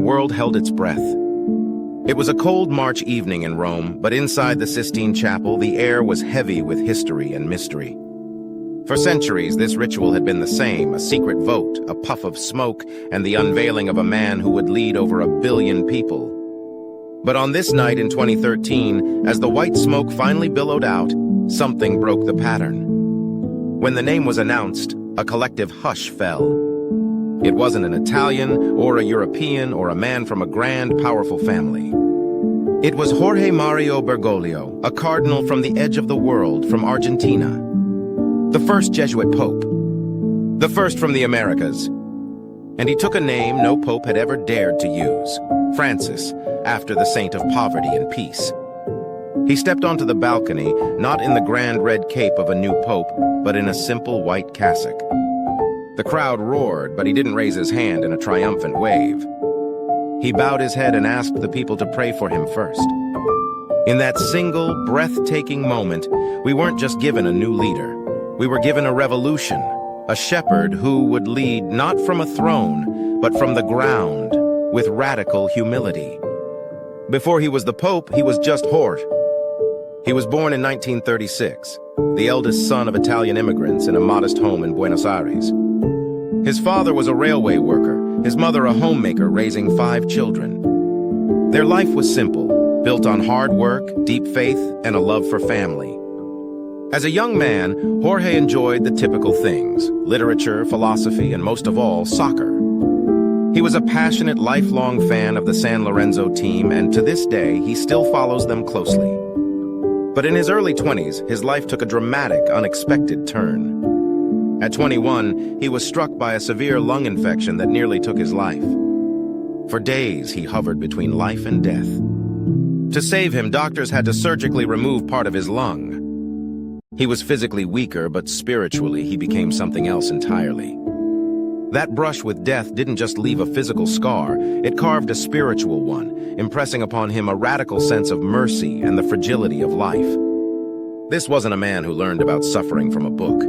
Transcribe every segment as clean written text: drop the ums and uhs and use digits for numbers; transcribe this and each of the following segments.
world held its breath. It was a cold March evening in Rome, but inside the Sistine Chapel, the air was heavy with history and mystery. For centuries, this ritual had been the same, a secret vote, a puff of smoke, and the unveiling of a man who would lead over 1 billion people. But on this night in 2013, as the white smoke finally billowed out, something broke the pattern. When the name was announced, a collective hush fell. It wasn't an Italian, or a European, or a man from a grand, powerful family. It was Jorge Mario Bergoglio, a cardinal from the edge of the world, from Argentina. The first Jesuit pope. The first from the Americas. And he took a name no pope had ever dared to use, Francis, after the saint of poverty and peace. He stepped onto the balcony, not in the grand red cape of a new pope, but in a simple white cassock. The crowd roared, but he didn't raise his hand in a triumphant wave. He bowed his head and asked the people to pray for him first. In that single, breathtaking moment, we weren't just given a new leader. We were given a revolution, a shepherd who would lead not from a throne, but from the ground, with radical humility. Before he was the Pope, he was just Jorge. He was born in 1936, the eldest son of Italian immigrants in a modest home in Buenos Aires. His father was a railway worker, his mother a homemaker raising 5 children. Their life was simple, built on hard work, deep faith, and a love for family. As a young man, Jorge enjoyed the typical things: literature, philosophy, and most of all, soccer. He was a passionate, lifelong fan of the San Lorenzo team, and to this day, he still follows them closely. But in his early 20s, his life took a dramatic, unexpected turn. At 21, he was struck by a severe lung infection that nearly took his life. For days, he hovered between life and death. To save him, doctors had to surgically remove part of his lung. He was physically weaker, but spiritually, he became something else entirely. That brush with death didn't just leave a physical scar, it carved a spiritual one, impressing upon him a radical sense of mercy and the fragility of life. This wasn't a man who learned about suffering from a book.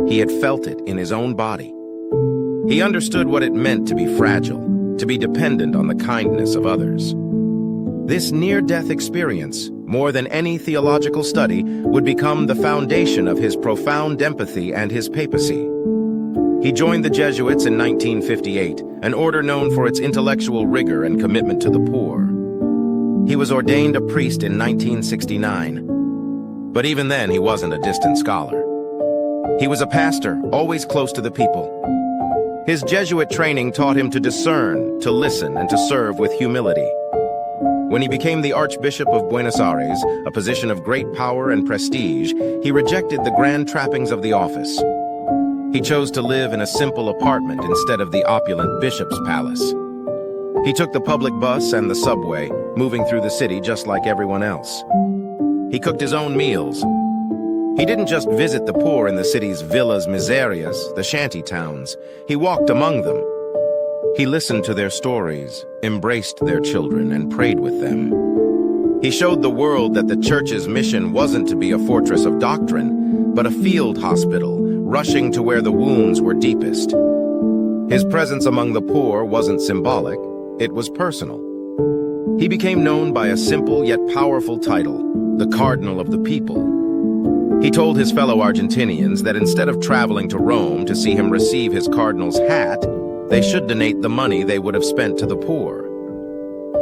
He had felt it in his own body. He understood what it meant to be fragile, to be dependent on the kindness of others. This near-death experience, more than any theological study, would become the foundation of his profound empathy and his papacy. He joined the Jesuits in 1958, an order known for its intellectual rigor and commitment to the poor. He was ordained a priest in 1969. But even then, he wasn't a distant scholar. He was a pastor, always close to the people. His Jesuit training taught him to discern, to listen, and to serve with humility. When he became the Archbishop of Buenos Aires, a position of great power and prestige, he rejected the grand trappings of the office. He chose to live in a simple apartment instead of the opulent bishop's palace. He took the public bus and the subway, moving through the city just like everyone else. He cooked his own meals. He didn't just visit the poor in the city's villas miserias, the shanty towns. He walked among them. He listened to their stories, embraced their children, and prayed with them. He showed the world that the church's mission wasn't to be a fortress of doctrine, but a field hospital, rushing to where the wounds were deepest. His presence among the poor wasn't symbolic, it was personal. He became known by a simple yet powerful title, the Cardinal of the People. He told his fellow Argentinians that instead of traveling to Rome to see him receive his cardinal's hat, they should donate the money they would have spent to the poor.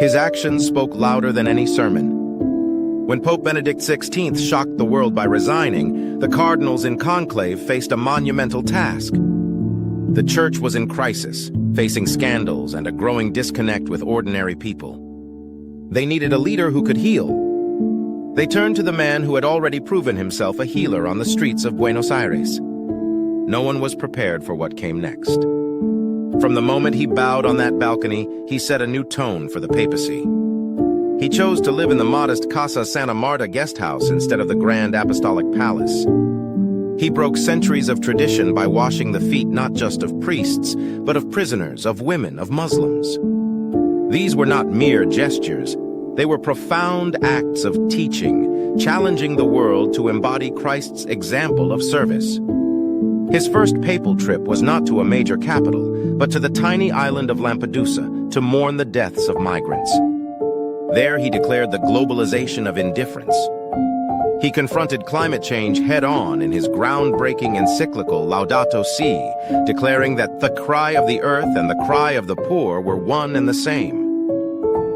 His actions spoke louder than any sermon. When Pope Benedict XVI shocked the world by resigning, the cardinals in conclave faced a monumental task. The church was in crisis, facing scandals and a growing disconnect with ordinary people. They needed a leader who could heal. They turned to the man who had already proven himself a healer on the streets of Buenos Aires. No one was prepared for what came next. From the moment he bowed on that balcony, he set a new tone for the papacy. He chose to live in the modest Casa Santa Marta guest house instead of the grand apostolic palace. He broke centuries of tradition by washing the feet not just of priests, but of prisoners, of women, of Muslims. These were not mere gestures. They were profound acts of teaching, challenging the world to embody Christ's example of service. His first papal trip was not to a major capital, but to the tiny island of Lampedusa, to mourn the deaths of migrants. There he declared the globalization of indifference. He confronted climate change head-on in his groundbreaking encyclical Laudato Si, declaring that the cry of the earth and the cry of the poor were one and the same.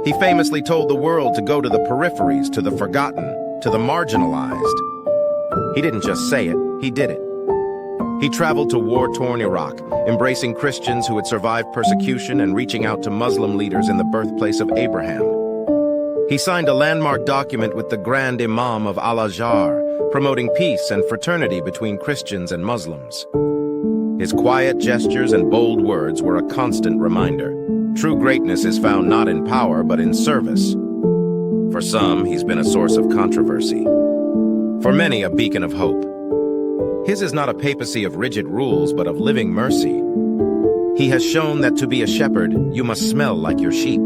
He famously told the world to go to the peripheries, to the forgotten, to the marginalized. He didn't just say it, he did it. He traveled to war-torn Iraq, embracing Christians who had survived persecution and reaching out to Muslim leaders in the birthplace of Abraham. He signed a landmark document with the Grand Imam of Al-Azhar, promoting peace and fraternity between Christians and Muslims. His quiet gestures and bold words were a constant reminder. True greatness is found not in power, but in service. For some, he's been a source of controversy. For many, a beacon of hope. His is not a papacy of rigid rules, but of living mercy. He has shown that to be a shepherd, you must smell like your sheep.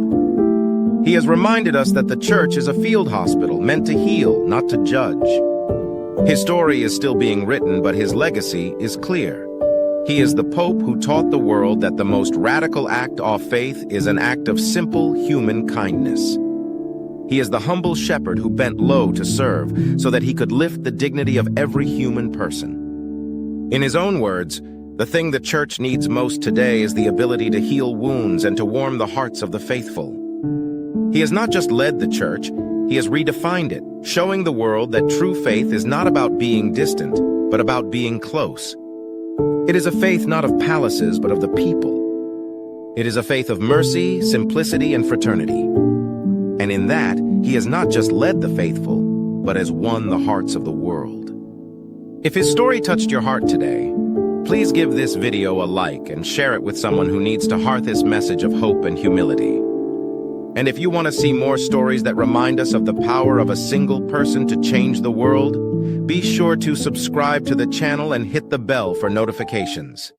He has reminded us that the church is a field hospital meant to heal, not to judge. His story is still being written, but his legacy is clear. He is the Pope who taught the world that the most radical act of faith is an act of simple human kindness. He is the humble shepherd who bent low to serve so that he could lift the dignity of every human person. In his own words, the thing the church needs most today is the ability to heal wounds and to warm the hearts of the faithful. He has not just led the church, he has redefined it, showing the world that true faith is not about being distant, but about being close. It is a faith not of palaces, but of the people. It is a faith of mercy, simplicity, and fraternity. And in that, he has not just led the faithful, but has won the hearts of the world. If his story touched your heart today, please give this video a like and share it with someone who needs to hear this message of hope and humility. And if you want to see more stories that remind us of the power of a single person to change the world, be sure to subscribe to the channel and hit the bell for notifications.